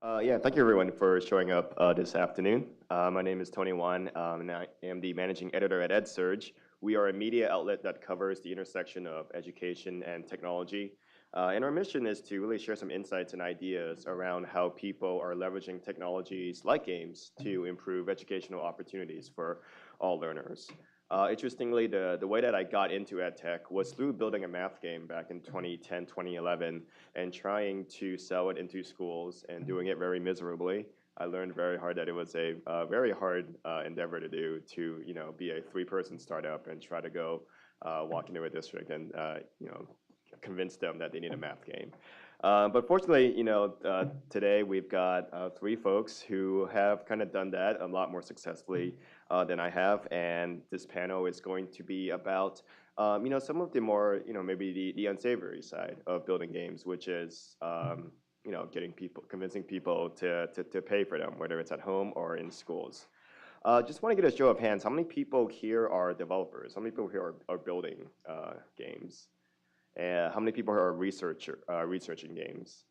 Yeah, thank you everyone for showing up this afternoon. My name is Tony Wan, and I am the managing editor at EdSurge. We are a media outlet that covers the intersection of education and technology. And our mission is to really share some insights and ideas around how people are leveraging technologies like games to improve educational opportunities for all learners. Interestingly, the way that I got into EdTech was through building a math game back in 2010, 2011, and trying to sell it into schools and doing it very miserably. I learned very hard that it was a very hard endeavor to do, to be a three-person startup and try to go walk into a district and convince them that they need a math game. But fortunately, today we've got three folks who have kind of done that a lot more successfully than I have, and this panel is going to be about some of the more maybe the unsavory side of building games, which is convincing people to pay for them, whether it's at home or in schools. Just want to get a show of hands. How many people here are developers? How many people here are building games? How many people are researching games?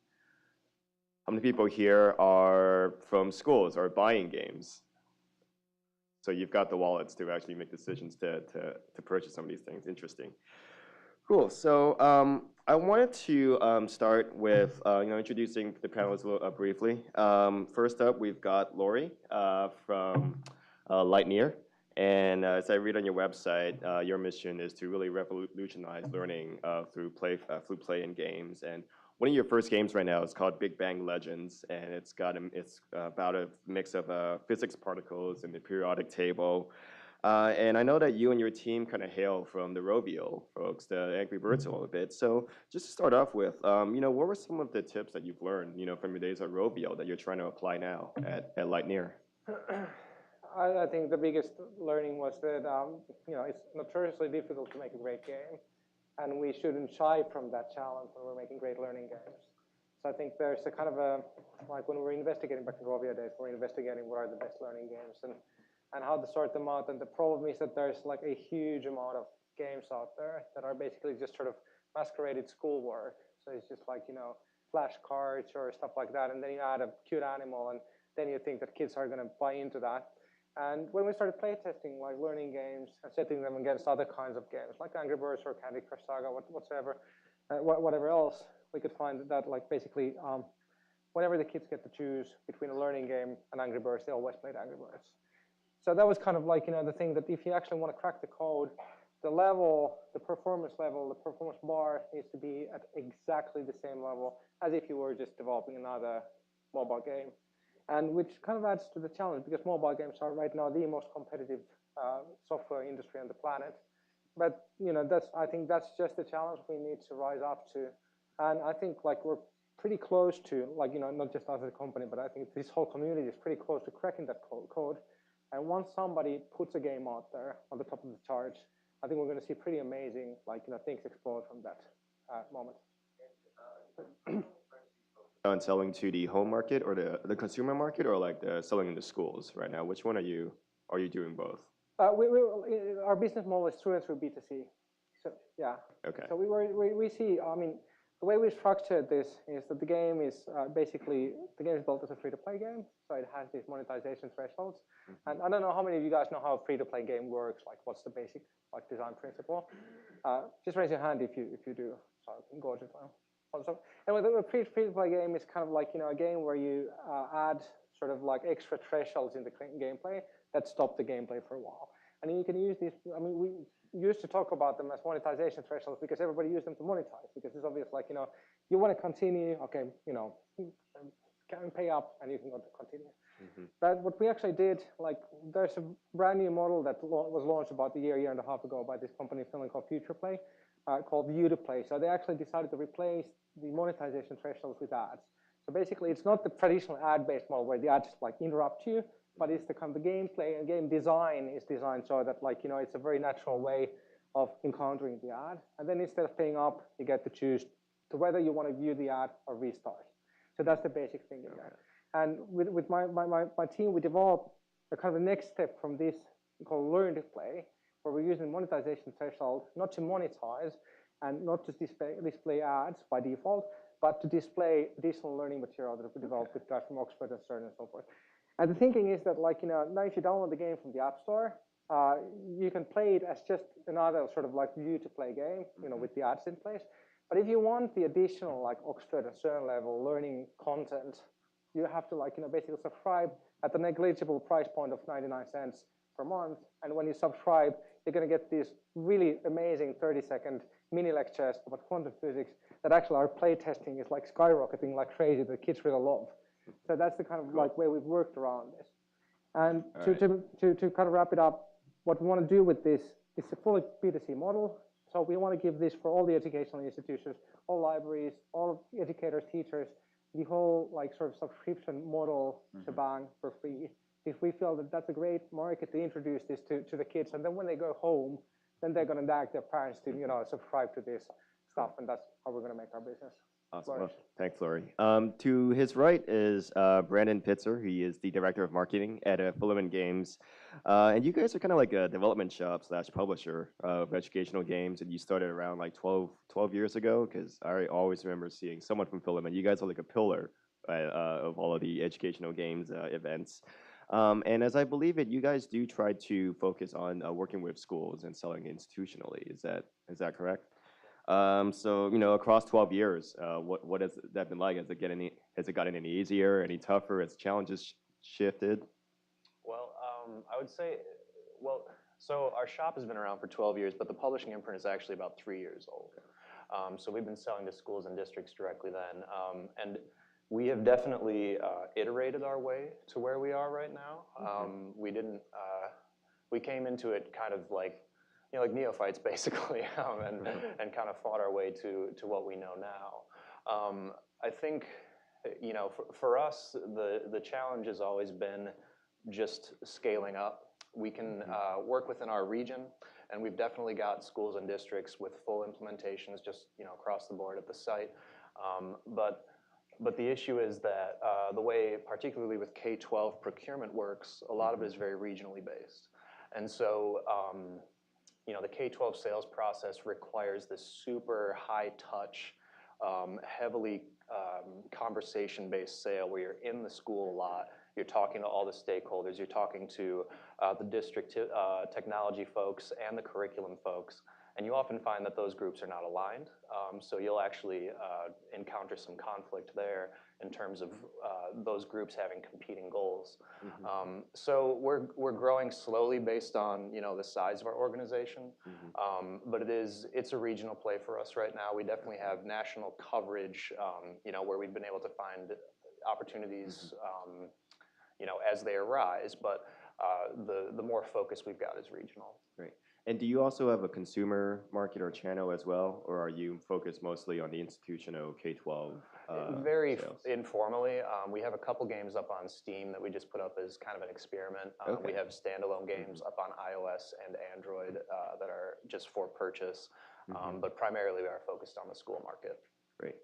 How many people here are from schools or buying games? So you've got the wallets to actually make decisions to purchase some of these things. Interesting. Cool. So I wanted to start with introducing the panelists briefly. First up, we've got Lauri from Lightneer. And as I read on your website, your mission is to really revolutionize learning through play and games. And one of your first games right now is called Big Bang Legends, and it's about a mix of physics particles and the periodic table. And I know that you and your team kind of hail from the Rovio folks, the Angry Birds a little bit. So just to start off with, what were some of the tips that you've learned, from your days at Rovio that you're trying to apply now at Lightneer? I think the biggest learning was that it's notoriously difficult to make a great game, and we shouldn't shy from that challenge when we're making great learning games. So I think there's a kind of like when we're investigating back in Rovio days, we're investigating what are the best learning games and how to sort them out. And the problem is that there's like a huge amount of games out there that are basically just sort of masqueraded schoolwork. So it's just like flashcards or stuff like that, and then you add a cute animal, and then you think that kids are going to buy into that. And when we started playtesting like learning games and setting them against other kinds of games like Angry Birds or Candy Crush Saga, whatever else, we could find that like basically whenever the kids get to choose between a learning game and Angry Birds, they always played Angry Birds. So that was kind of like the thing that if you actually want to crack the code, the performance bar needs to be at exactly the same level as if you were just developing another mobile game. And which kind of adds to the challenge because mobile games are right now the most competitive software industry on the planet. But I think that's just the challenge we need to rise up to. And I think like we're pretty close to not just us as a company, but I think this whole community is pretty close to cracking that code. And once somebody puts a game out there on the top of the charts, I think we're going to see pretty amazing things explode from that moment. On selling to the home market or the consumer market, or like the selling in the schools right now? Which one are you doing both? Our business model is through and through B2C. So yeah. Okay. So we see. I mean, the way we structured this is that the game is built as a free-to-play game, so it has these monetization thresholds. Mm-hmm. And I don't know how many of you guys know how a free-to-play game works. Like, what's the basic design principle? Just raise your hand if you do. So I can go to it. So anyway, the free-to-play game is kind of like a game where you add sort of like extra thresholds in the gameplay that stop the gameplay for a while. And you can use these. I mean, we used to talk about them as monetization thresholds because everybody used them to monetize. Because it's obvious, like you want to continue. Okay, can pay up, and you can go to continue. Mm-hmm. But what we actually did, like, there's a brand new model that was launched about a year and a half ago by this company in Finland called FuturePlay. Called View to Play. So they actually decided to replace the monetization thresholds with ads. So basically, it's not the traditional ad-based model where the ads like interrupt you, but it's the kind of the gameplay and game design is designed so that it's a very natural way of encountering the ad. And then instead of paying up, you get to choose to whether you want to view the ad or restart. So that's the basic thing in there. And with my team, we developed a kind of the next step from this called Learn to Play, where we're using monetization threshold not to monetize and not to display ads by default, but to display additional learning material that we developed with guys from Oxford and CERN and so forth. And the thinking is that, like, now if you download the game from the App Store, you can play it as just another sort of like view to play game, with the ads in place. But if you want the additional like Oxford and CERN level learning content, you have to basically subscribe at the negligible price point of 99 cents per month. And when you subscribe, you're going to get these really amazing 30-second mini lectures about quantum physics that actually our play testing is like skyrocketing like crazy that kids really love. So that's the kind of like way we've worked around this. And to kind of wrap it up, what we want to do with this is a fully B2C model. So we want to give this for all the educational institutions, all libraries, all educators, teachers, the whole like sort of subscription model shebang for free. If we feel that that's a great market to introduce this to the kids, and then when they go home, then they're going to nag their parents to subscribe to this stuff, and that's how we're going to make our business. Awesome. Well, thanks, Lauri. To his right is Brandon Pittser. He is the director of marketing at Filament Games. And you guys are kind of like a development shop / publisher of educational games. And you started around like 12 years ago, because I always remember seeing someone from Filament. You guys are like a pillar of all of the educational games events. And as I believe it, you guys do try to focus on working with schools and selling institutionally. Is that correct? So across 12 years, what has that been like? Has it gotten any easier, any tougher? Has challenges shifted? Well, I would say, so our shop has been around for 12 years, but the publishing imprint is actually about 3 years old. So we've been selling to schools and districts directly then, and we have definitely iterated our way to where we are right now. We came into it kind of like neophytes, basically, and kind of fought our way to what we know now. I think, for us, the challenge has always been just scaling up. We can work within our region, and we've definitely got schools and districts with full implementations just across the board at the site. But the issue is that the way, particularly with K-12 procurement works, a lot of it is very regionally based. And so the K-12 sales process requires this super high-touch, heavily conversation-based sale where you're in the school a lot, you're talking to all the stakeholders, you're talking to the district technology folks and the curriculum folks, and you often find that those groups are not aligned. So you'll actually encounter some conflict there in terms of those groups having competing goals. So we're growing slowly based on the size of our organization, but it's a regional play for us right now. We definitely have national coverage, where we've been able to find opportunities, as they arise. But the more focus we've got is regional. Great. And do you also have a consumer market or channel as well, or are you focused mostly on the institutional K-12 Very sales? Informally. We have a couple games up on Steam that we just put up as kind of an experiment. We have standalone games up on iOS and Android that are just for purchase, but primarily we are focused on the school market. Great.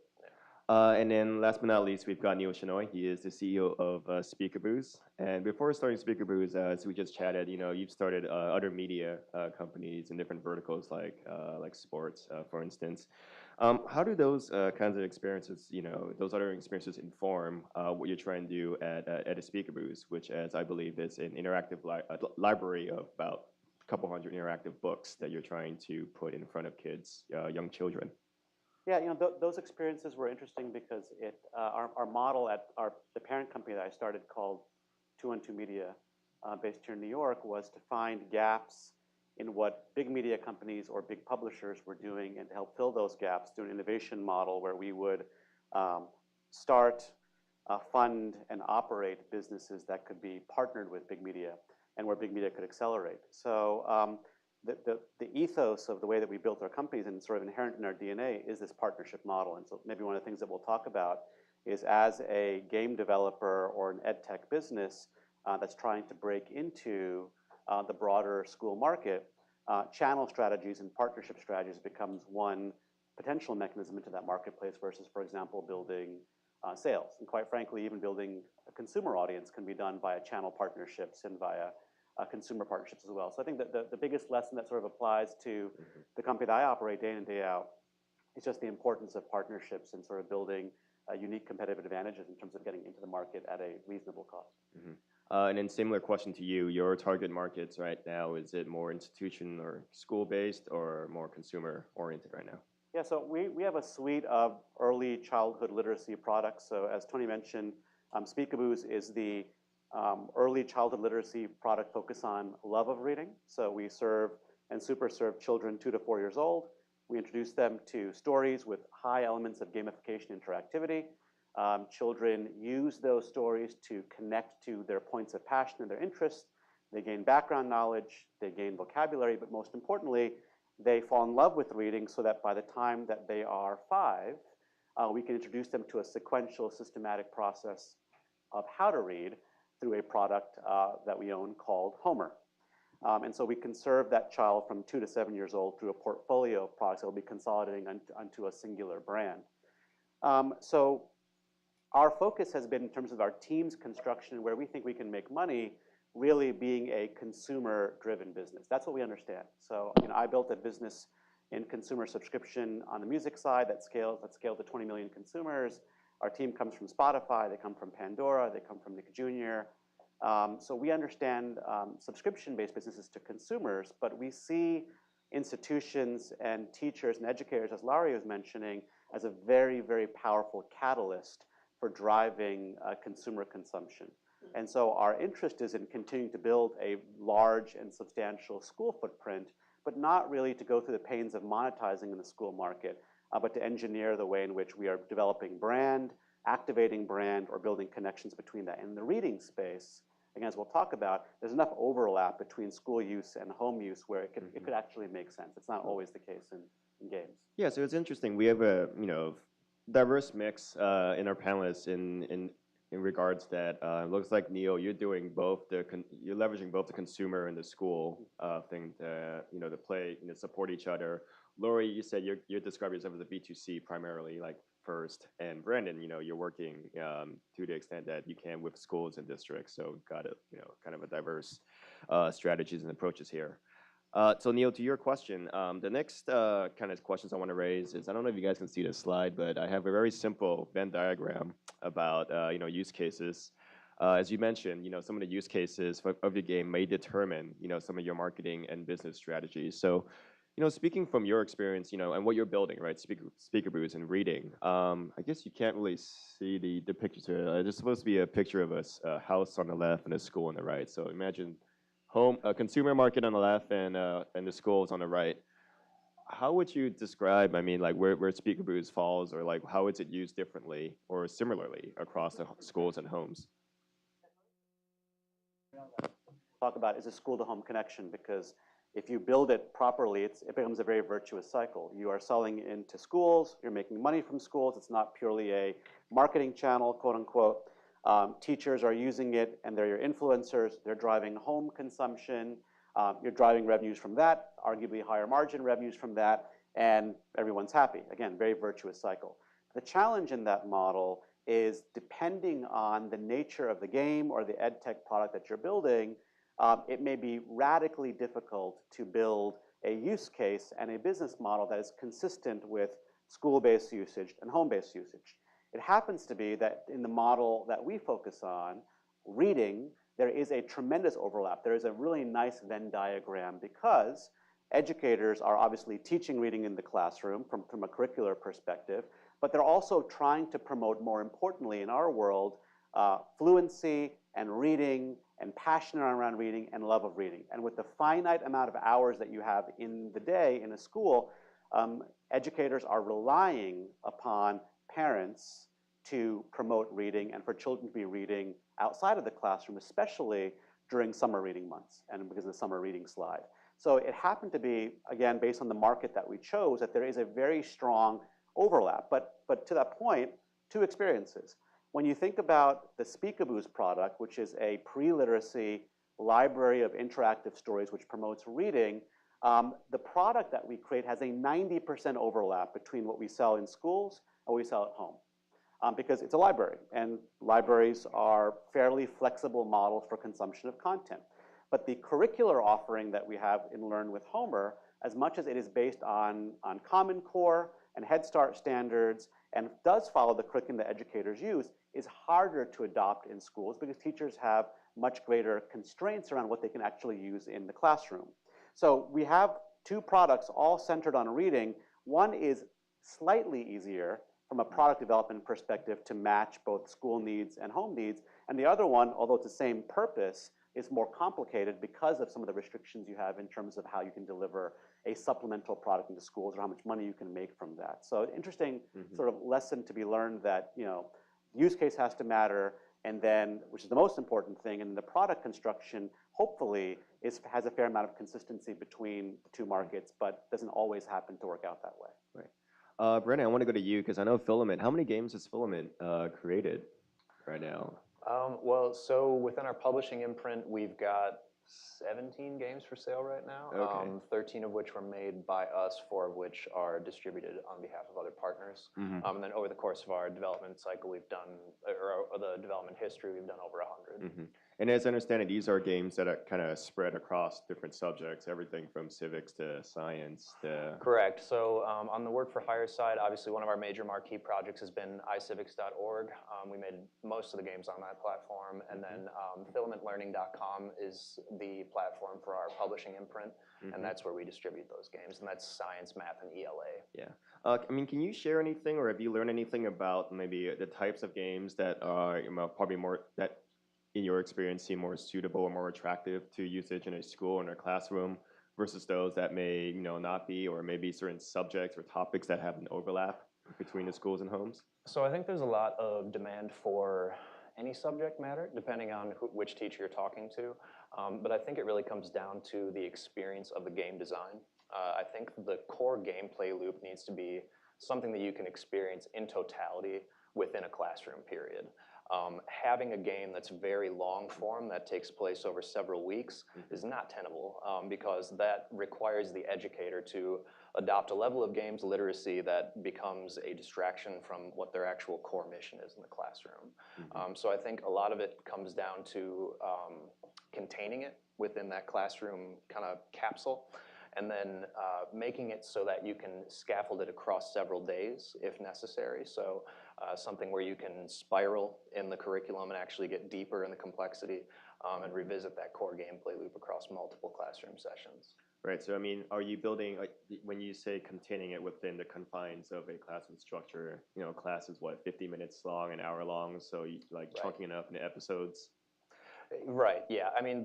And then last but not least, we've got Neal Shenoy. He is the CEO of Speakaboos. And before starting Speakaboos, as we just chatted, you've started other media companies in different verticals like sports, for instance. How do those kinds of experiences, those other experiences inform what you're trying to do at Speakaboos, which, as I believe, is an interactive library of about a couple hundred interactive books that you're trying to put in front of kids, young children? Yeah, those experiences were interesting because our model at the parent company that I started called 212 Media, based here in New York, was to find gaps in what big media companies or big publishers were doing and to help fill those gaps through an innovation model where we would start, fund, and operate businesses that could be partnered with big media and where big media could accelerate. So the ethos of the way that we built our companies and sort of inherent in our DNA is this partnership model. And so maybe one of the things that we'll talk about is, as a game developer or an ed tech business that's trying to break into the broader school market, channel strategies and partnership strategies becomes one potential mechanism into that marketplace versus, for example, building sales. And quite frankly, even building a consumer audience can be done via channel partnerships and via consumer partnerships as well. So I think that the biggest lesson that sort of applies to the company that I operate day in and day out It's just the importance of partnerships and sort of building unique competitive advantages in terms of getting into the market at a reasonable cost. Mm-hmm. And then similar question to you, your target markets right now, is it more institution or school-based or more consumer-oriented right now? Yeah, so we have a suite of early childhood literacy products. So as Tony mentioned, Speakaboos is the early childhood literacy product focused on love of reading. So we serve and super serve children 2 to 4 years old. We introduce them to stories with high elements of gamification interactivity. Children use those stories to connect to their points of passion and their interests. They gain background knowledge, they gain vocabulary, but most importantly, they fall in love with reading so that by the time that they are 5, we can introduce them to a sequential, systematic process of how to read through a product that we own called Homer. And so we can serve that child from 2 to 7 years old through a portfolio of products that will be consolidating onto a singular brand. So our focus has been in terms of our team's construction, where we think we can make money, really being a consumer-driven business. That's what we understand. So I built a business in consumer subscription on the music side that scaled to 20 million consumers. Our team comes from Spotify, they come from Pandora, they come from Nick Jr. So we understand subscription-based businesses to consumers, but we see institutions and teachers and educators, as Lauri was mentioning, as a very, very powerful catalyst for driving consumer consumption. And so our interest is in continuing to build a large and substantial school footprint, but not really to go through the pains of monetizing in the school market, but to engineer the way in which we are developing brand, activating brand, or building connections between that. In the reading space, again, as we'll talk about, there's enough overlap between school use and home use where it could actually make sense. It's not always the case in games. Yeah, so it's interesting. We have a diverse mix in our panelists in regards that it looks like Neal, you're doing both you're leveraging both the consumer and the school thing to play, support each other. Lauri, you said you're describing yourself as a B2C primarily, like first, and Brandon, you're working to the extent that you can with schools and districts. So got it, kind of a diverse strategies and approaches here. So Neal, to your question, the next kind of questions I want to raise is, I don't know if you guys can see this slide, but I have a very simple Venn diagram about use cases. As you mentioned, some of the use cases of your game may determine some of your marketing and business strategies. So speaking from your experience, and what you're building, right, Speakaboos and reading, I guess you can't really see the pictures here. There's supposed to be a picture of a house on the left and a school on the right. So imagine a consumer market on the left and the schools on the right. How would you describe, where Speakaboos falls, or how is it used differently or similarly across the schools and homes? Talk about is a school-to-home connection, because if you build it properly, it becomes a very virtuous cycle. You are selling into schools, you're making money from schools. It's not purely a marketing channel, quote unquote. Teachers are using it, and they're your influencers. They're driving home consumption. You're driving revenues from that, arguably higher margin revenues from that, and everyone's happy. Again, very virtuous cycle. The challenge in that model is, depending on the nature of the game or the ed tech product that you're building, it may be radically difficult to build a use case and a business model that is consistent with school-based usage and home-based usage. It happens to be that in the model that we focus on, reading, there is a tremendous overlap. There is a really nice Venn diagram, because educators are obviously teaching reading in the classroom from a curricular perspective, but they're also trying to promote, more importantly in our world, fluency and reading and passion around reading and love of reading. And with the finite amount of hours that you have in the day in a school, educators are relying upon parents to promote reading and for children to be reading outside of the classroom, especially during summer reading months and because of the summer reading slide. So it happened to be, again, based on the market that we chose, that there is a very strong overlap. But to that point, 2 experiences. When you think about the Speakaboos product, which is a pre-literacy library of interactive stories which promotes reading, the product that we create has a 90% overlap between what we sell in schools and what we sell at home. Because it's a library, and libraries are fairly flexible models for consumption of content. But the curricular offering that we have in Learn with Homer, as much as it is based on Common Core and Head Start standards and does follow the curriculum that educators use is harder to adopt in schools because teachers have much greater constraints around what they can actually use in the classroom. So we have two products all centered on reading. One is slightly easier from a product development perspective to match both school needs and home needs. And the other one, although it's the same purpose, is more complicated because of some of the restrictions you have in terms of how you can deliver a supplemental product into schools or how much money you can make from that. So interesting sort of lesson to be learned that, use case has to matter, and then, which is the most important thing, and the product construction, hopefully, has a fair amount of consistency between the two markets, but doesn't always happen to work out that way. Right. Brennan, I want to go to you because I know Filament. How many games has Filament created right now? Well, so within our publishing imprint, we've got 17 games for sale right now, Okay. 13 of which were made by us, 4 of which are distributed on behalf of other partners. And then over the course of our development cycle, we've done, or the development history, we've done over 100. And as I understand it, these are games that are kind of spread across different subjects, everything from civics to science to... Correct. So on the work for hire side, obviously one of our major marquee projects has been iCivics.org. We made most of the games on that platform. And then filamentlearning.com is the platform for our publishing imprint. And that's where we distribute those games. And that's science, math, and ELA. Yeah. I mean, can you share anything, or have you learned anything about maybe the types of games that are probably more, that in your experience seem more suitable or more attractive to usage in a school or in a classroom versus those that may not be, or maybe certain subjects or topics that have an overlap between the schools and homes? So I think there's a lot of demand for any subject matter, depending on which teacher you're talking to. But I think it really comes down to the experience of the game design. I think the core gameplay loop needs to be something that you can experience in totality within a classroom period. Having a game that's very long form that takes place over several weeks is not tenable because that requires the educator to adopt a level of games literacy that becomes a distraction from what their actual core mission is in the classroom. So I think a lot of it comes down to containing it within that classroom kind of capsule, and then making it so that you can scaffold it across several days if necessary. So something where you can spiral in the curriculum and actually get deeper in the complexity and revisit that core gameplay loop across multiple classroom sessions. Right, so I mean, are you building, like, when you say containing it within the confines of a classroom structure, class is what, 50 minutes long, an hour long, so you chunking it up into episodes? Right, yeah, I mean,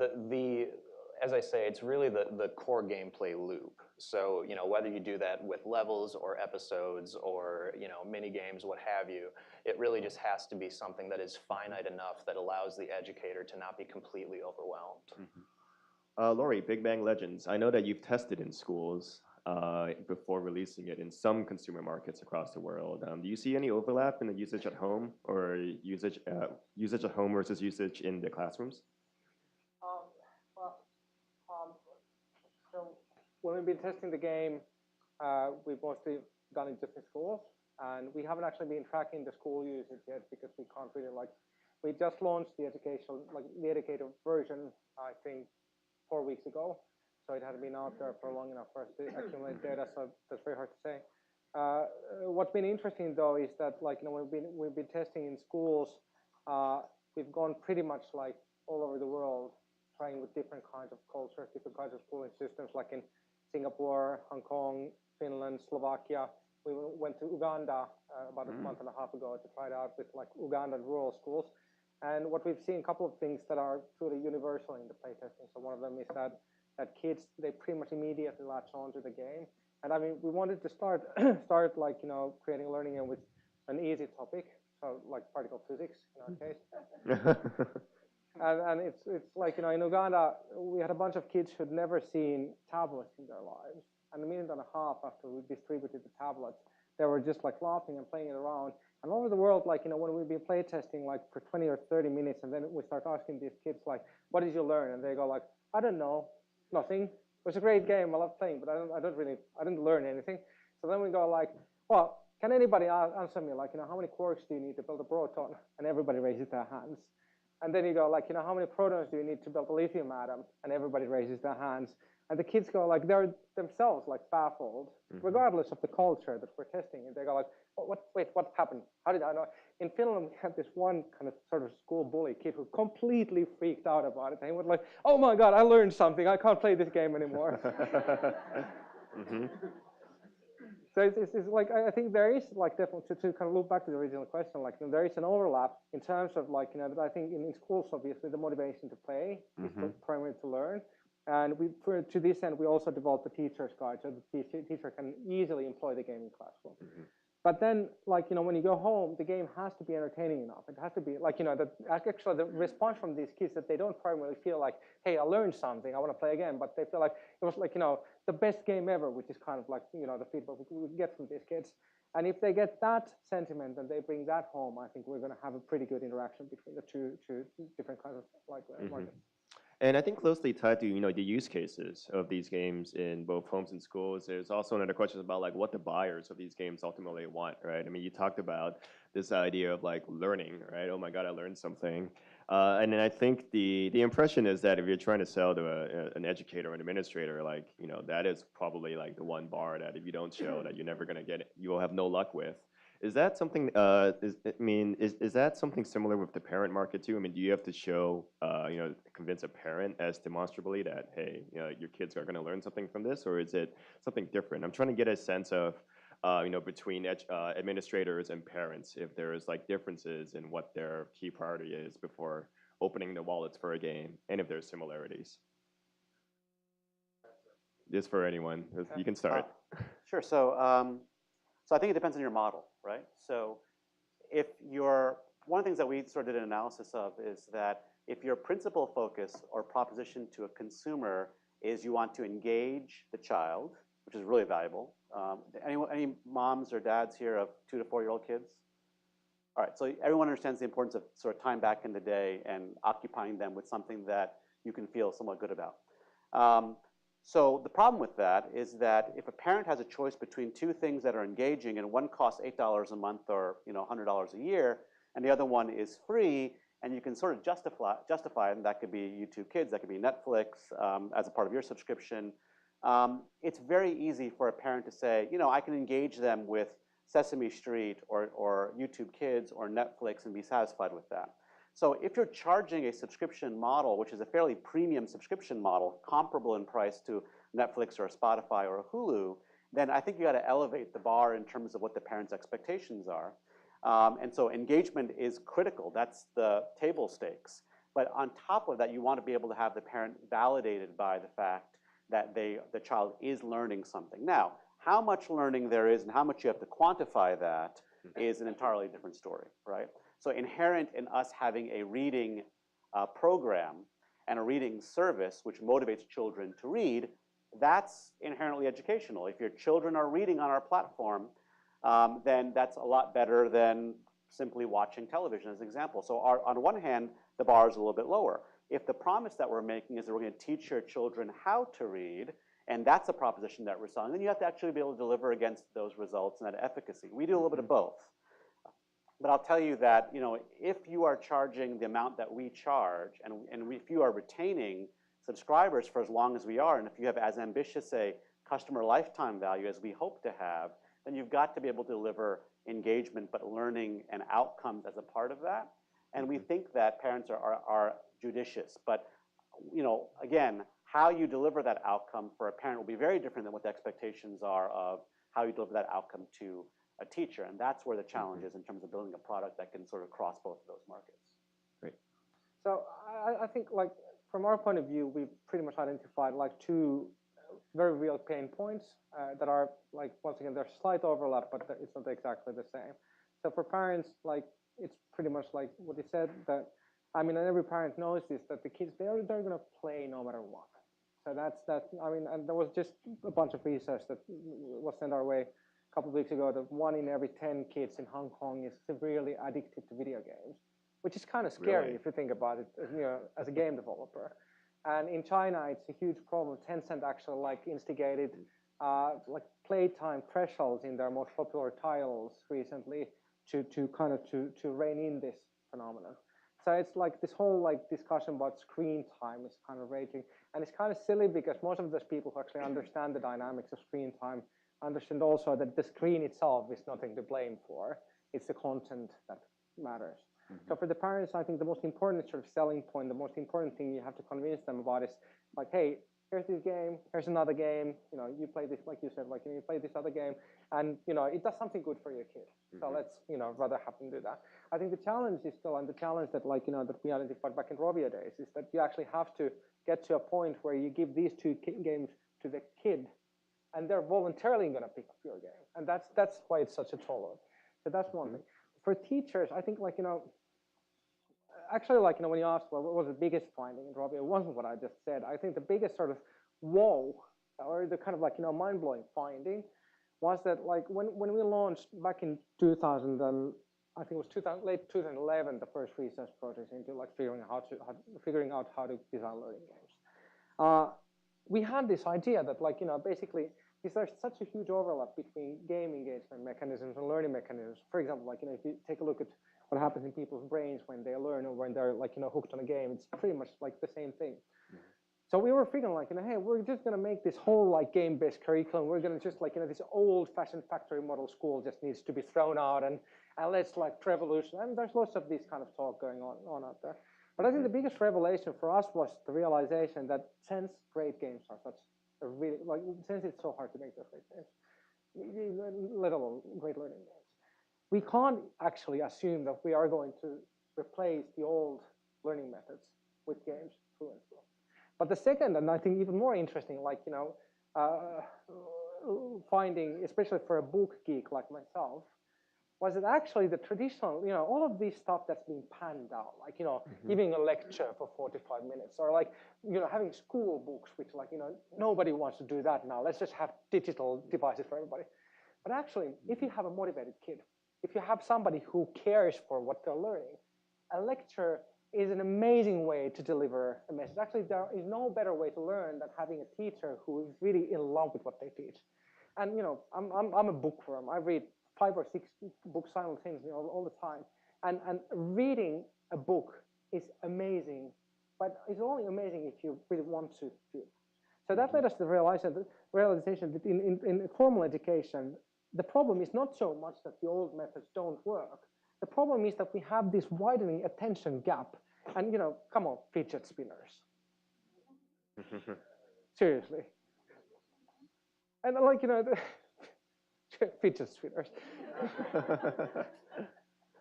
as I say, it's really the core gameplay loop. So, whether you do that with levels or episodes or, mini games, what have you, it really just has to be something that is finite enough that allows the educator to not be completely overwhelmed. Lauri, Big Bang Legends, I know that you've tested in schools before releasing it in some consumer markets across the world. Do you see any overlap in the usage at home or usage at home versus usage in the classrooms? So when we've been testing the game, we've mostly done it just in schools, and we haven't actually been tracking the school usage yet because we can't really we just launched the the educator version, I think, 4 weeks ago, so it hadn't been out there for long enough for us to accumulate data, so that's very hard to say. What's been interesting though is that we've been testing in schools, we've gone pretty much all over the world, trying with different kinds of cultures, different kinds of schooling systems, like in Singapore, Hong Kong, Finland, Slovakia. We went to Uganda about a month and a half ago to try it out with Ugandan rural schools. And what we've seen, a couple of things that are truly universal in the playtesting. So one of them is that kids, they pretty much immediately latch on to the game. And I mean, we wanted to start creating a learning game with an easy topic, so like particle physics in our case. And it's in Uganda, we had a bunch of kids who'd never seen tablets in their lives. And a minute and a half after we distributed the tablets, they were just laughing and playing it around. And all over the world, when we've been playtesting for 20 or 30 minutes, and then we start asking these kids, what did you learn? And they go I don't know, nothing. It was a great game, I love playing, but I didn't learn anything. So then we go well, can anybody answer me, how many quarks do you need to build a proton? And everybody raises their hands. And then you go how many protons do you need to build a lithium atom? And everybody raises their hands. And the kids go like, they're themselves like baffled, regardless of the culture that we're testing. And they go like, wait, what happened? How did I know? In Finland, we had this one kind of sort of school bully kid who completely freaked out about it. And he was like, oh my God, I learned something. I can't play this game anymore. So it's like, I think there is like definitely, to kind of loop back to the original question, like there is an overlap in terms of like, that I think in schools, obviously the motivation to play is the primary to learn. And to this end, we also developed the teacher's guide so the teacher can easily employ the game in classroom. But then, like, when you go home, the game has to be entertaining enough. It has to be like, actually the response from these kids that they don't primarily feel like, hey, I learned something, I want to play again, but they feel like it was like, the best game ever, which is kind of like, the feedback we get from these kids. And if they get that sentiment and they bring that home, I think we're going to have a pretty good interaction between the two different kinds of like markets. And I think closely tied to the use cases of these games in both homes and schools, there's also another question about like what the buyers of these games ultimately want, right? I mean, you talked about this idea of like learning, right? Oh my God, I learned something. And then I think the impression is that if you're trying to sell to an educator or an administrator, like that is probably like the one bar that if you don't show that you're never gonna get it, you will have no luck with. Is that something? Is that something similar with the parent market too? I mean, do you have to show, convince a parent as demonstrably that hey, your kids are going to learn something from this, or is it something different? I'm trying to get a sense of, between administrators and parents, if there is like differences in what their key priority is before opening the wallets for a game, and if there's similarities. Just for anyone, you can start. Sure. So I think it depends on your model, right? So if one of the things that we sort of did an analysis of is that if your principal focus or proposition to a consumer is you want to engage the child, which is really valuable. Any moms or dads here of 2 to 4-year-old kids? All right, so everyone understands the importance of sort of time back in the day and occupying them with something that you can feel somewhat good about. So the problem with that is that if a parent has a choice between two things that are engaging and one costs $8 a month or $100 a year, and the other one is free, and you can sort of justify it, and that could be YouTube Kids, that could be Netflix as a part of your subscription. It's very easy for a parent to say, I can engage them with Sesame Street or YouTube Kids or Netflix and be satisfied with that. So if you're charging a subscription model, which is a fairly premium subscription model, comparable in price to Netflix or a Spotify or a Hulu, then I think you got to elevate the bar in terms of what the parents' expectations are. And so engagement is critical. That's the table stakes. But on top of that, you want to be able to have the parent validated by the fact that the child is learning something. Now, how much learning there is and how much you have to quantify that is an entirely different story, right? So inherent in us having a reading program and a reading service which motivates children to read, that's inherently educational. If your children are reading on our platform, then that's a lot better than simply watching television as an example. So on one hand, the bar is a little bit lower. If the promise that we're making is that we're going to teach your children how to read, and that's a proposition that we're selling, then you have to actually be able to deliver against those results and that efficacy. We do a little bit of both. But I'll tell you that if you are charging the amount that we charge, and if you are retaining subscribers for as long as we are, and if you have as ambitious a customer lifetime value as we hope to have, then you've got to be able to deliver engagement, but learning and outcomes as a part of that. And we think that parents are judicious. But again, how you deliver that outcome for a parent will be very different than what the expectations are of how you deliver that outcome to a teacher. And that's where the challenge is in terms of building a product that can sort of cross both of those markets. Great. So I think like from our point of view, we've pretty much identified like two very real pain points that are like, once again, there's slight overlap, but it's not exactly the same. So for parents, like it's pretty much like what you said, that and every parent knows this, that the kids, they're going to play no matter what. So that's and there was just a bunch of research that was sent our way a couple of weeks ago that 1 in every 10 kids in Hong Kong is severely addicted to video games, which is kind of scary if you think about it, as a game developer. And in China, it's a huge problem. Tencent actually instigated playtime thresholds in their most popular titles recently to rein in this phenomenon. So it's like this whole like discussion about screen time is kind of raging, and it's kind of silly because most of those people who actually understand the dynamics of screen time understand also that the screen itself is nothing to blame for. It's the content that matters. So for the parents, I think the most important sort of selling point, the most important thing you have to convince them about is like, hey, here's this game, here's another game, you know, you play this, like you said, like, you play this other game, and, you know, it does something good for your kid. So let's, you know, rather have them do that. I think the challenge is still, and the challenge that, like, you know, that we identified back in Rovio days is that you actually have to get to a point where you give these two games to the kid, and they're voluntarily going to pick up your game. And that's why it's such a tall load. So that's one thing. For teachers, I think, like, you know, actually, like, you know, when you asked, well, what was the biggest finding in Rovio, it wasn't what I just said. I think the biggest sort of whoa, or the kind of, like, you know, mind-blowing finding was that, like, when we launched back in 2000, and I think it was late 2011, the first research project into like figuring out how to design learning games. We had this idea that, like, you know, basically, is there's such a huge overlap between game engagement mechanisms and learning mechanisms. For example, like, you know, if you take a look at what happens in people's brains when they learn or when they're, like, you know, hooked on a game, it's pretty much like the same thing. So we were figuring, like, you know, hey, we're just going to make this whole, like, game-based curriculum. We're going to just, like, you know, this old-fashioned factory model school just needs to be thrown out, and let's, like, revolution. And there's lots of this kind of talk going on out there. But I think the biggest revelation for us was the realization that since great games are such a really, like, since it's so hard to make those great games, let alone great learning games, we can't actually assume that we are going to replace the old learning methods with games through and through. But the second, and I think even more interesting, like, you know, finding, especially for a book geek like myself, was that actually the traditional, you know, all of this stuff that's being panned out, like, you know, giving a lecture for 45 minutes, or like, you know, having school books, which, like, you know, nobody wants to do that now. Let's just have digital devices for everybody. But actually, if you have a motivated kid, if you have somebody who cares for what they're learning, a lecture is an amazing way to deliver a message. Actually, there is no better way to learn than having a teacher who is really in love with what they teach. And, you know, I'm a bookworm. I read 5 or 6 books simultaneously all the time. And reading a book is amazing, but it's only amazing if you really want to do it. So that led us to the realization that in formal education, the problem is not so much that the old methods don't work. The problem is that we have this widening attention gap. And, you know, come on, fidget spinners. Seriously. And, like, you know, fidget spinners.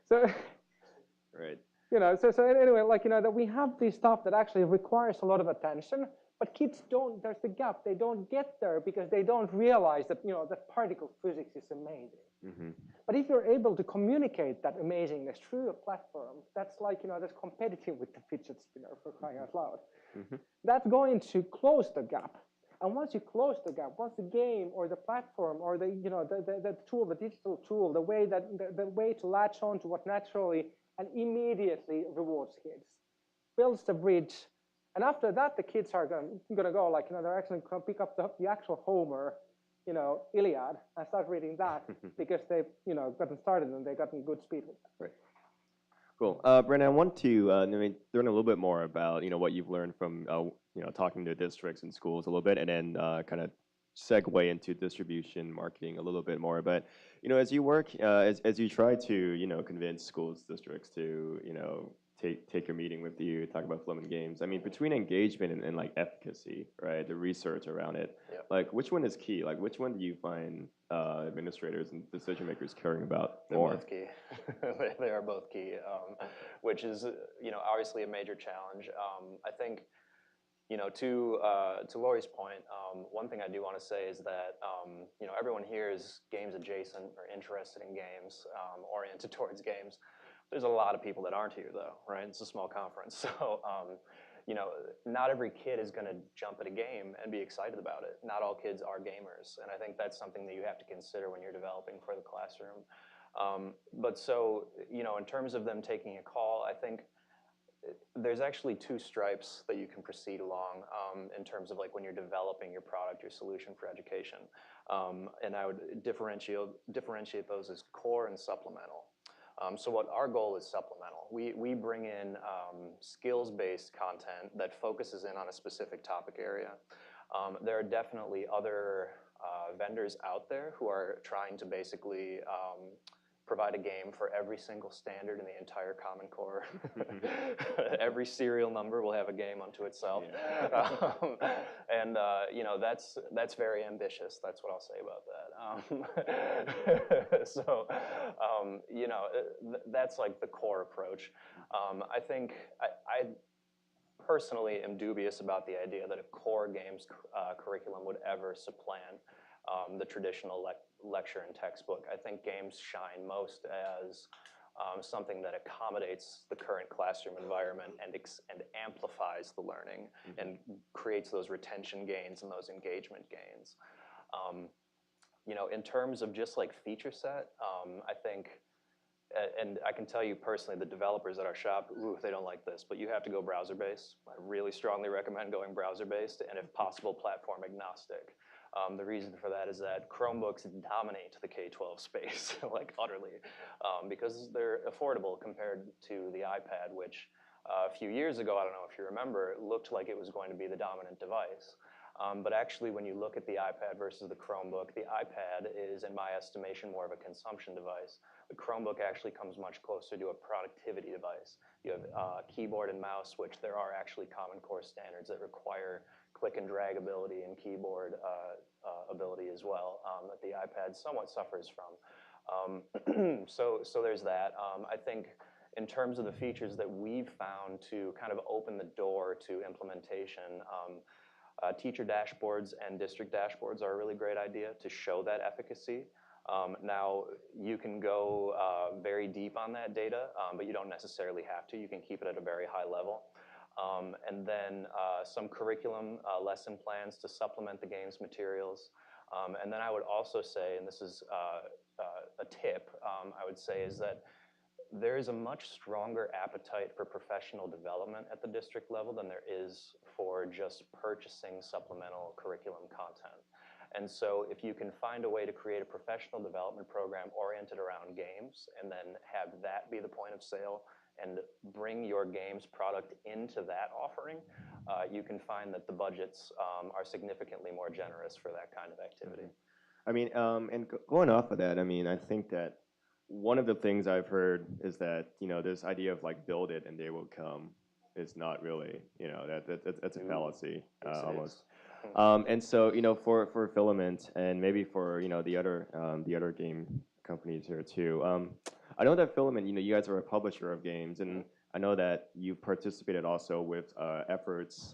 So, right. You know, so anyway, like, you know, that we have this stuff that actually requires a lot of attention, but kids don't, there's the gap. They don't get there because they don't realize that, you know, that particle physics is amazing. But if you're able to communicate that amazingness through a platform, that's like, you know, that's competitive with the fidget spinner, for crying out loud. That's going to close the gap. And once you close the gap, once the game or the platform or the, you know, the tool, the digital tool, the way to latch on to what naturally and immediately rewards kids, builds the bridge. And after that, the kids are going to go, like, you know, they're actually going to pick up the actual Homer, you know, Iliad, and start reading that because they've, you know, gotten started and they've gotten good speed with that. Right. Cool. Brendan, I want to learn a little bit more about, you know, what you've learned from, you know, talking to districts and schools a little bit, and then kind of segue into distribution marketing a little bit more. But, you know, as you work, as you try to, you know, convince schools, districts to, you know, take a meeting with you, talk about Filament games. I mean, between engagement and like efficacy, right? The research around it. Yep. Like, which one is key? Like, which one do you find administrators and decision makers caring about more? They're both key. They are both key, which is, you know, obviously a major challenge. I think, you know, to Lauri's point, one thing I do want to say is that, you know, everyone here is games adjacent or interested in games, oriented towards games. There's a lot of people that aren't here, though, right? It's a small conference. So, you know, not every kid is going to jump at a game and be excited about it. Not all kids are gamers. And I think that's something that you have to consider when you're developing for the classroom. But so, you know, in terms of them taking a call, I think there's actually 2 stripes that you can proceed along in terms of like when you're developing your product, your solution for education. And I would differentiate those as core and supplemental. So what our goal is supplemental. We bring in skills-based content that focuses in on a specific topic area. There are definitely other vendors out there who are trying to basically provide a game for every single standard in the entire Common Core. Every serial number will have a game unto itself. Yeah. And you know, that's very ambitious. That's what I'll say about that. So you know, that's like the core approach. I think I personally am dubious about the idea that a core games curriculum would ever supplant the traditional lecture and textbook. I think games shine most as something that accommodates the current classroom environment and amplifies the learning and creates those retention gains and those engagement gains. You know, in terms of just like feature set, I think, and I can tell you personally, the developers at our shop, they don't like this, but you have to go browser-based. I really strongly recommend going browser-based and if possible, platform agnostic. The reason for that is that Chromebooks dominate the K-12 space, like utterly, because they're affordable compared to the iPad, which a few years ago, I don't know if you remember, looked like it was going to be the dominant device. But actually, when you look at the iPad versus the Chromebook, the iPad is, in my estimation, more of a consumption device. The Chromebook actually comes much closer to a productivity device. You have keyboard and mouse, which there are actually Common Core standards that require click and drag ability and keyboard ability as well, that the iPad somewhat suffers from. So there's that. I think in terms of the features that we've found to kind of open the door to implementation, teacher dashboards and district dashboards are a really great idea to show that efficacy. Now, you can go very deep on that data, but you don't necessarily have to. You can keep it at a very high level. And then some curriculum lesson plans to supplement the games materials. And then I would also say, and this is a tip, I would say, is that there is a much stronger appetite for professional development at the district level than there is for just purchasing supplemental curriculum content. And so if you can find a way to create a professional development program oriented around games and then have that be the point of sale and bring your games product into that offering, you can find that the budgets are significantly more generous for that kind of activity. I mean, and going off of that, I mean, I think that one of the things I've heard is that, you know, this idea of like build it and they will come is not really, you know, that's a fallacy almost. And so, you know, for Filament and maybe for, you know, the other game companies here too, I know that Filament, you know, you guys are a publisher of games, and I know that you participated also with efforts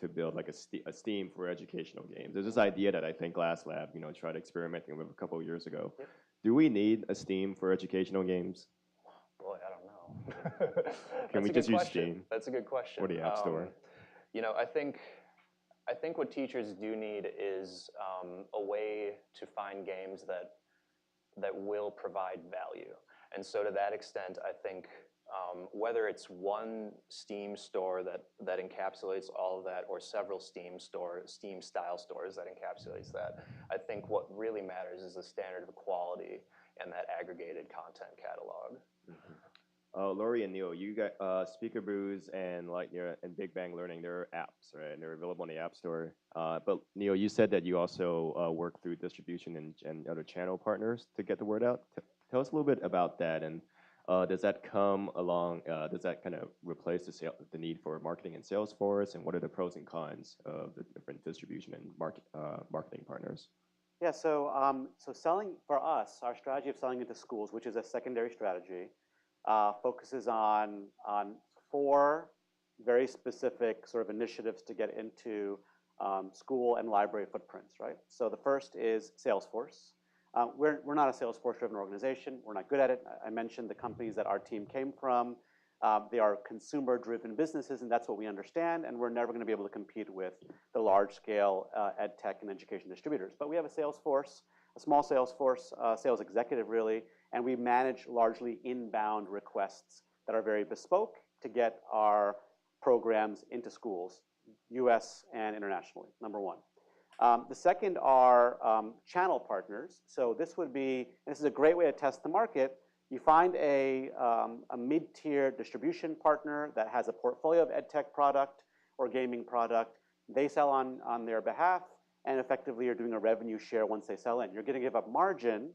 to build like a Steam for educational games. There's this idea that I think Glass Lab, you know, tried experimenting with a couple of years ago. Yep. Do we need a Steam for educational games? Boy, I don't know. Can we just use Steam? That's a good question. Or the App Store? You know, I think what teachers do need is a way to find games that will provide value. And so to that extent, I think whether it's one Steam store that encapsulates all of that or several Steam-style stores that encapsulates that, I think what really matters is the standard of quality and that aggregated content catalog. Lauri and Neal, you got Speakaboos and Lightneer and Big Bang Learning, they're apps, right? And they're available in the App Store. But Neal, you said that you also work through distribution and other channel partners to get the word out. Tell us a little bit about that, and does that come along, does that kind of replace the need for marketing and sales force, and what are the pros and cons of the different distribution and marketing partners? Yeah, so selling, for us, our strategy of selling into schools, which is a secondary strategy, focuses on 4 very specific sort of initiatives to get into school and library footprints, right? So the first is Salesforce. We're not a Salesforce-driven organization. We're not good at it. I mentioned the companies that our team came from. They are consumer-driven businesses, and that's what we understand, and we're never going to be able to compete with the large-scale ed tech and education distributors. But we have a sales force, a small sales force, sales executive really, and we manage largely inbound requests that are very bespoke to get our programs into schools, US and internationally, number one. The second are channel partners. So this would be, and this is a great way to test the market, You find a mid-tier distribution partner that has a portfolio of edtech product or gaming product. They sell on their behalf, and effectively you're doing a revenue share once they sell in. You're going to give up margin,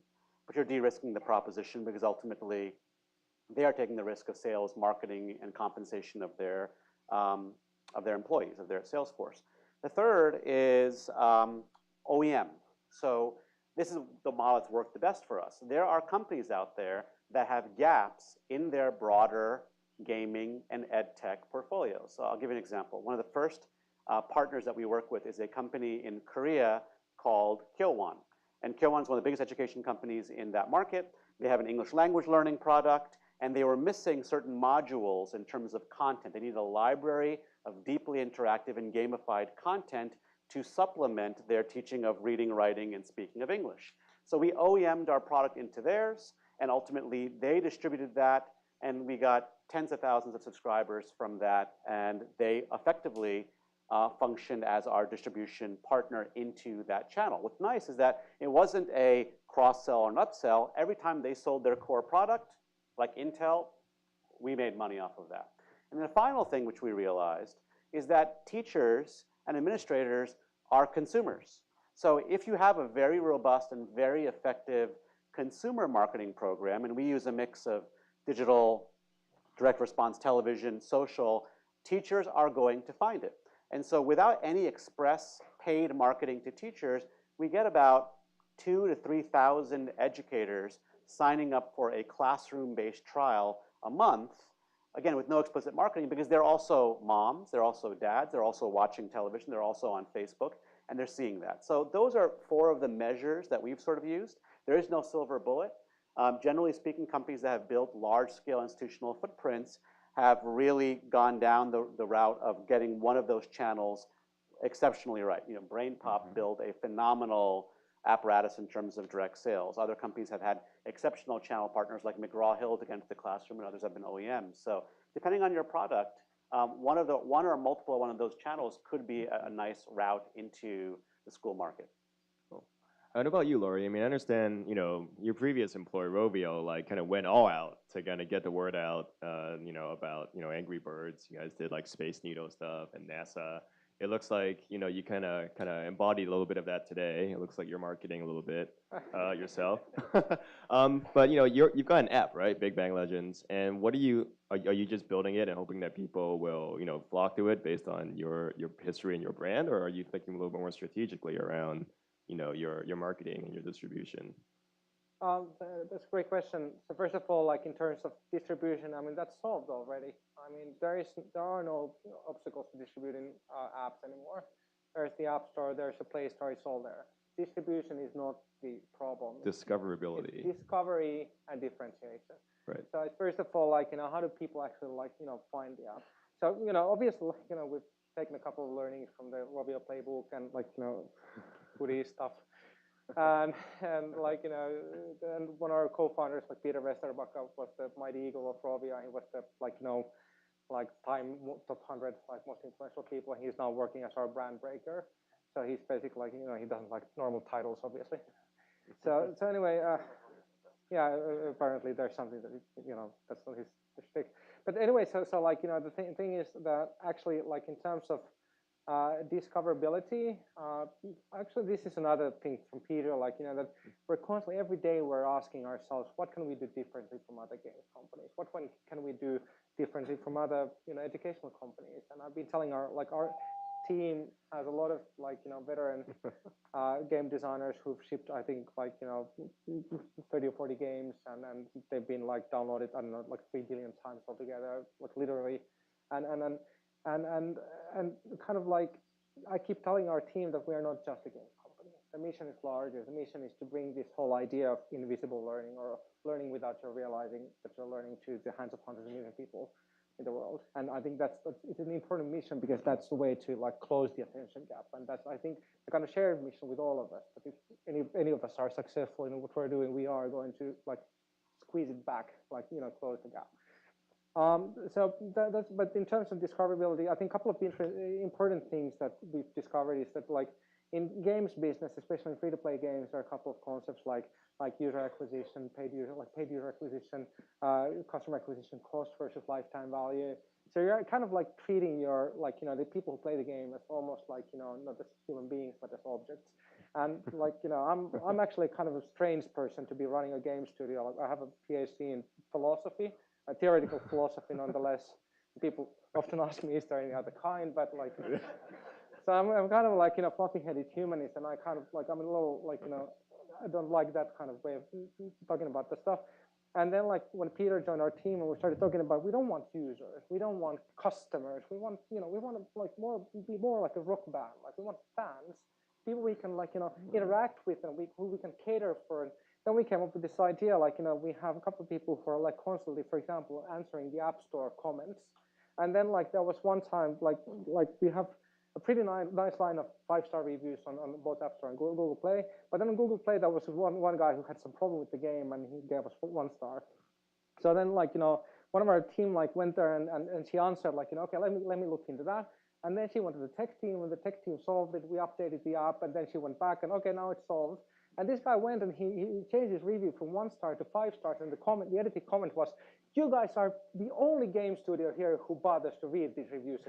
but you're de-risking the proposition because ultimately they are taking the risk of sales, marketing, and compensation of their employees, of their sales force. The third is OEM. So this is the model that's worked the best for us. There are companies out there that have gaps in their broader gaming and ed tech portfolio. So I'll give you an example. One of the first partners that we work with is a company in Korea called Kyowon. And Kyowon is one of the biggest education companies in that market. They have an English language learning product, and they were missing certain modules in terms of content. They needed a library of deeply interactive and gamified content to supplement their teaching of reading, writing, and speaking of English. So we OEM'd our product into theirs, and ultimately they distributed that, and we got tens of thousands of subscribers from that, and they effectively functioned as our distribution partner into that channel. What's nice is that it wasn't a cross-sell or an upsell. Every time they sold their core product, like Intel, we made money off of that. And the final thing which we realized is that teachers and administrators are consumers. So if you have a very robust and very effective consumer marketing program, and we use a mix of digital, direct response television, social, teachers are going to find it. And so without any express paid marketing to teachers, we get about 2,000 to 3,000 educators signing up for a classroom-based trial a month, again, with no explicit marketing, because they're also moms, they're also dads, they're also watching television, they're also on Facebook, and they're seeing that. So those are 4 of the measures that we've sort of used. There is no silver bullet. Generally speaking, companies that have built large-scale institutional footprints have really gone down the route of getting one of those channels exceptionally right. You know, BrainPop built a phenomenal apparatus in terms of direct sales. Other companies have had exceptional channel partners like McGraw-Hill to get into the classroom, and others have been OEMs. So depending on your product, one or multiple of one of those channels could be a nice route into the school market. Cool. And about you, Lauri? I mean, I understand, you know, your previous employer, Rovio, like kind of went all out to kind of get the word out, you know, about, you know, Angry Birds. You guys did like Space Needle stuff and NASA. It looks like, you know, you kind of embodied a little bit of that today. It looks like you're marketing a little bit yourself. But, you know, you've got an app, right? Big Bang Legends. And what are you just building it and hoping that people will, you know, flock to it based on your history and your brand? Or are you thinking a little bit more strategically around, you know, your marketing and your distribution? That's a great question. So first of all, like in terms of distribution, I mean, that's solved already. I mean, there are no obstacles to distributing apps anymore. There's the App Store, there's the Play Store, it's all there. Distribution is not the problem. Discoverability. It's discovery and differentiation. Right. So first of all, like, you know, how do people actually, like, you know, find the app? So, you know, obviously, you know, we've taken a couple of learnings from the Rovio playbook and, like, you know, goodie stuff. And like, you know, and one of our co-founders, like Peter Westerbacka, was the mighty eagle of Rovio. He was the, like, you know, like Time top 100 like most influential people. He's now working as our brand breaker. So he's basically like, you know, he doesn't like normal titles, obviously. So anyway, yeah, apparently there's something that, you know, that's not his shtick. But anyway, so like, you know, the thing is that actually, like, in terms of discoverability, actually this is another thing from Peter, like, you know, that we're constantly, every day we're asking ourselves, what can we do differently from other games companies? What can we do differently from other, you know, educational companies? And I've been telling our team has a lot of, like, you know, veteran game designers who've shipped, I think, like, you know, 30 or 40 games, and they've been like downloaded, I don't know, like 3 billion times altogether, like literally, and kind of like, I keep telling our team that we are not just a games company. The mission is larger. The mission is to bring this whole idea of invisible learning, or learning without you realizing that you're learning, to the hands of hundreds of millions of people in the world. And I think it's an important mission, because that's the way to, like, close the attention gap. And that's, I think, a kind of shared mission with all of us. But if any of us are successful in what we're doing, we are going to, like, squeeze it back, like, you know, close the gap. So but in terms of discoverability, I think a couple of important things that we've discovered is that, like, in games business, especially in free-to-play games, there are a couple of concepts like user acquisition, paid user acquisition, customer acquisition cost versus lifetime value. So you're kind of like treating your the people who play the game as almost like not as human beings but as objects. And I'm actually kind of a strange person to be running a game studio. I have a PhD in philosophy, a theoretical philosophy nonetheless. People often ask me, is there any other kind? But so I'm kind of like fluffy-headed humanist, and I kind of I'm a little I don't like that kind of way of talking about the stuff. And then when Peter joined our team and we started talking about, we don't want users, we don't want customers, we want we want to be more like a rock band, we want fans, people we can interact with and who we can cater for. And then we came up with this idea we have a couple of people who are constantly, for example, answering the App Store comments. And then there was one time we have a pretty nice line of 5-star reviews on both App Store and Google Play. But then on Google Play, there was one guy who had some problem with the game, and he gave us 1 star. So then, one of our team went there and she answered okay, let me look into that. And then she went to the tech team, and the tech team solved it. We updated the app, and then she went back and okay, now it's solved. And this guy went and he changed his review from 1 star to 5 stars, and the edited comment was, "You guys are the only game studio here who bothers to read these reviews."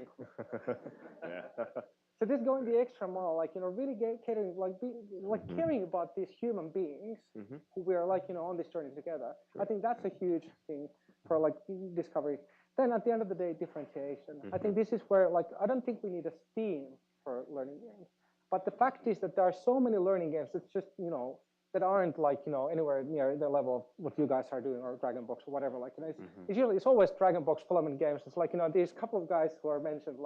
So this going the extra mile, really catering, caring about these human beings who we are on this journey together. I think that's a huge thing for discovery. Then at the end of the day, differentiation. I think this is where I don't think we need a Steam for learning games. But the fact is that there are so many learning games that just, that aren't anywhere near the level of what you guys are doing, or Dragonbox or whatever. It's always Dragonbox, Filament games. It's these couple of guys who are mentioned,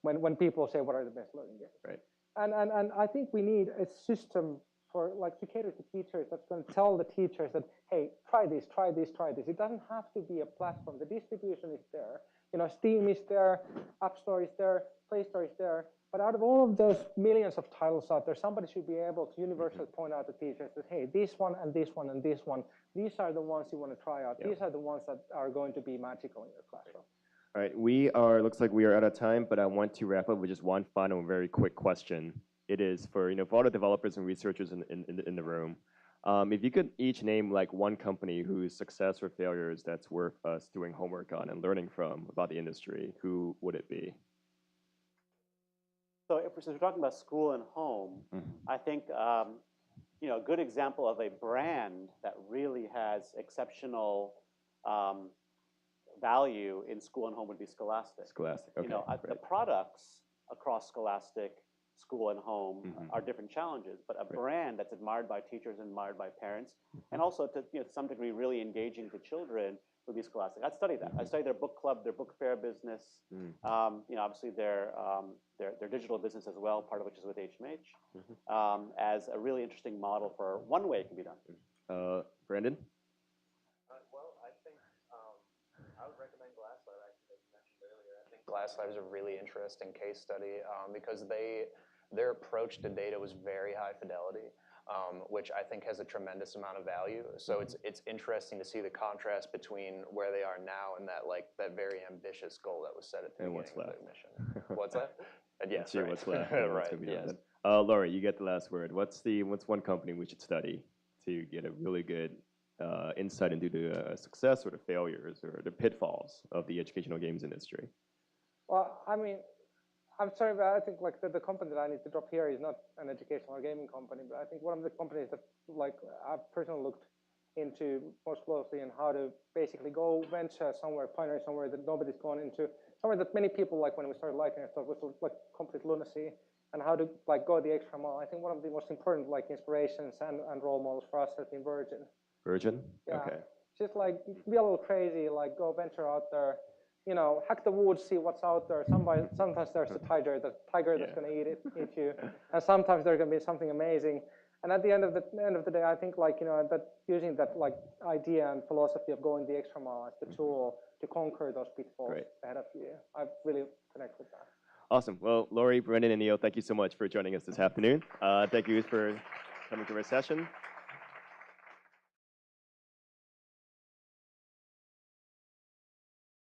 when people say what are the best learning games. Right. And I think we need a system for to cater to teachers that's going to tell the teachers that, hey, try this, try this, try this. It doesn't have to be a platform. The distribution is there. Steam is there, App Store is there, Play Store is there. But out of all of those millions of titles out there, somebody should be able to universally point out to teachers that, hey, this one and this one and this one, these are the ones you want to try out. Yep. These are the ones that are going to be magical in your classroom. All right, looks like we are out of time, but I want to wrap up with just one final very quick question. It is for all the developers and researchers in the room. If you could each name one company whose success or failures that's worth us doing homework on and learning from about the industry, who would it be? So since we're talking about school and home, I think a good example of a brand that really has exceptional value in school and home would be Scholastic. Scholastic, okay. The products across Scholastic, school and home are different challenges, but a brand that's admired by teachers and admired by parents, and also to some degree really engaging to children would be Scholastic. I'd study that. I'd study their book club, their book fair business, obviously their digital business as well, part of which is with HMH, as a really interesting model for one way it can be done. Brandon? Well, I think I would recommend GlassLab, actually, as you mentioned earlier. I think GlassLab is a really interesting case study because their approach to data was very high fidelity. Which I think has a tremendous amount of value. So it's interesting to see the contrast between where they are now and that very ambitious goal that was set at the beginning of the mission. What's that? And yes, right. What's left? Right. Yes. Lauri, you get the last word. What's one company we should study to get a really good insight into the success or the failures or the pitfalls of the educational games industry? Well, I mean, I'm sorry, but I think the company that I need to drop here is not an educational or gaming company, but I think one of the companies that I've personally looked into most closely and how to basically go venture somewhere, pioneer somewhere that nobody's gone into, somewhere that many people when we started Lightneer thought was complete lunacy, and how to go the extra mile. I think one of the most important inspirations and role models for us has been Virgin. Virgin? Yeah. Okay. Just be a little crazy, go venture out there. Hack the woods, see what's out there. Sometimes there's a tiger that's going to eat you, and sometimes there's going to be something amazing. And at the end of the day, I think that using that idea and philosophy of going the extra mile as the tool to conquer those pitfalls ahead of you, I really connect with that. Awesome. Well, Lauri, Brendan, and Neal, thank you so much for joining us this afternoon. Thank you for coming to our session.